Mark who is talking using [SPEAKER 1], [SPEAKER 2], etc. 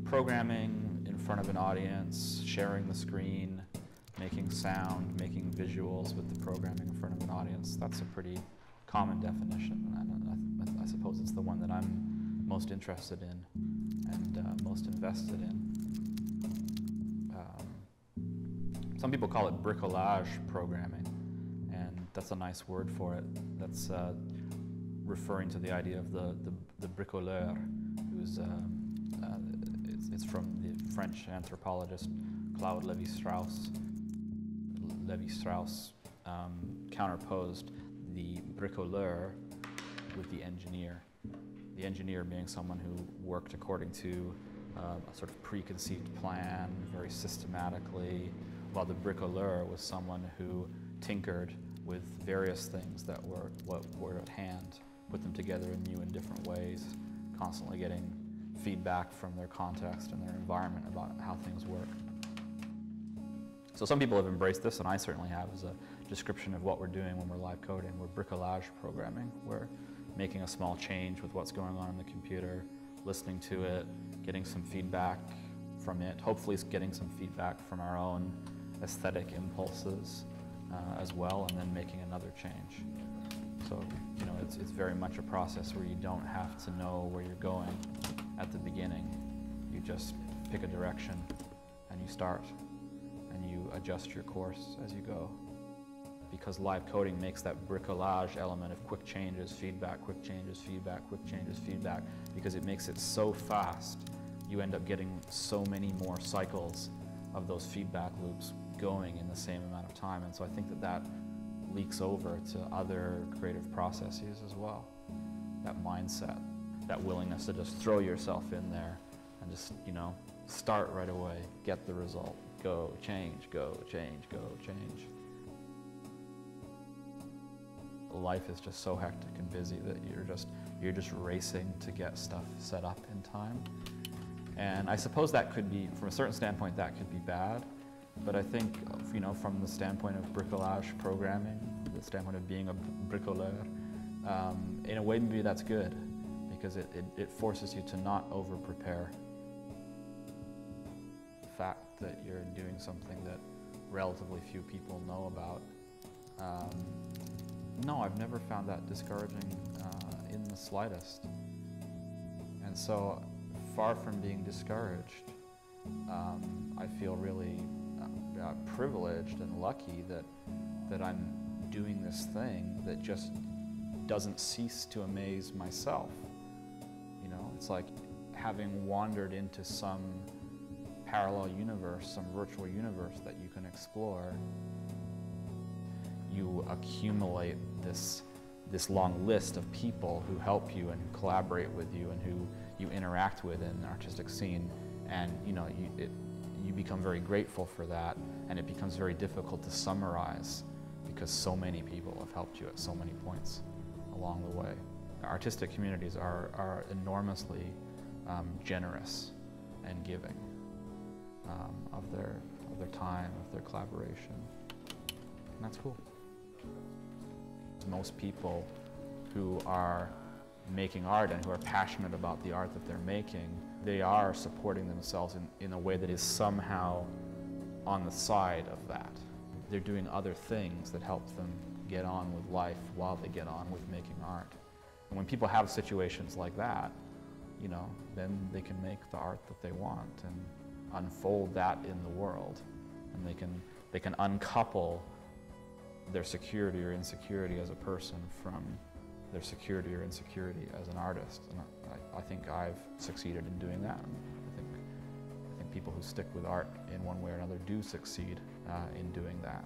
[SPEAKER 1] Programming in front of an audience, sharing the screen, making sound, making visuals with the programming in front of an audience, that's a pretty common definition, and I suppose it's the one that I'm most interested in and most invested in. Some people call it bricolage programming, and that's a nice word for it. That's referring to the idea of the bricoleur, who's it's from the French anthropologist Claude Lévi-Strauss. Lévi-Strauss counterposed the bricoleur with the engineer. The engineer being someone who worked according to a sort of preconceived plan, very systematically, while the bricoleur was someone who tinkered with various things that were at hand, put them together in new and different ways, constantly getting feedback from their context and their environment about how things work. So some people have embraced this, and I certainly have, as a description of what we're doing when we're live coding. We're bricolage programming. We're making a small change with what's going on in the computer, listening to it, getting some feedback from it, hopefully getting some feedback from our own aesthetic impulses as well, and then making another change. So, you know, it's very much a process where you don't have to know where you're going at the beginning. You just pick a direction and you start, and you adjust your course as you go. Because live coding makes that bricolage element of quick changes, feedback, quick changes, feedback, quick changes, feedback, because it makes it so fast, you end up getting so many more cycles of those feedback loops going in the same amount of time. And so I think that leaks over to other creative processes as well. That mindset, that willingness to just throw yourself in there and just, you know, start right away, get the result, go, change, go, change, go, change. Life is just so hectic and busy that you're just racing to get stuff set up in time. And I suppose that could be, from a certain standpoint, that could be bad. But I think, you know, from the standpoint of bricolage programming, the standpoint of being a bricoleur, in a way maybe that's good, because it forces you to not over-prepare. The fact that you're doing something that relatively few people know about. No, I've never found that discouraging in the slightest. And so, far from being discouraged, I feel really privileged and lucky that I'm doing this thing that just doesn't cease to amaze myself. You know, it's like having wandered into some parallel universe, some virtual universe that you can explore. You accumulate this long list of people who help you and who collaborate with you and who you interact with in the artistic scene, and you know, you become very grateful for that, and it becomes very difficult to summarize because so many people have helped you at so many points along the way. Artistic communities are enormously generous and giving of their time, of their collaboration, and that's cool. Most people who are making art and who are passionate about the art that they're making, they are supporting themselves in a way that is somehow on the side of that. They're doing other things that help them get on with life while they get on with making art. And when people have situations like that, you know, then they can make the art that they want and unfold that in the world. And they can uncouple their security or insecurity as a person from their security or insecurity as an artist. And I think I've succeeded in doing that. I think people who stick with art in one way or another do succeed in doing that.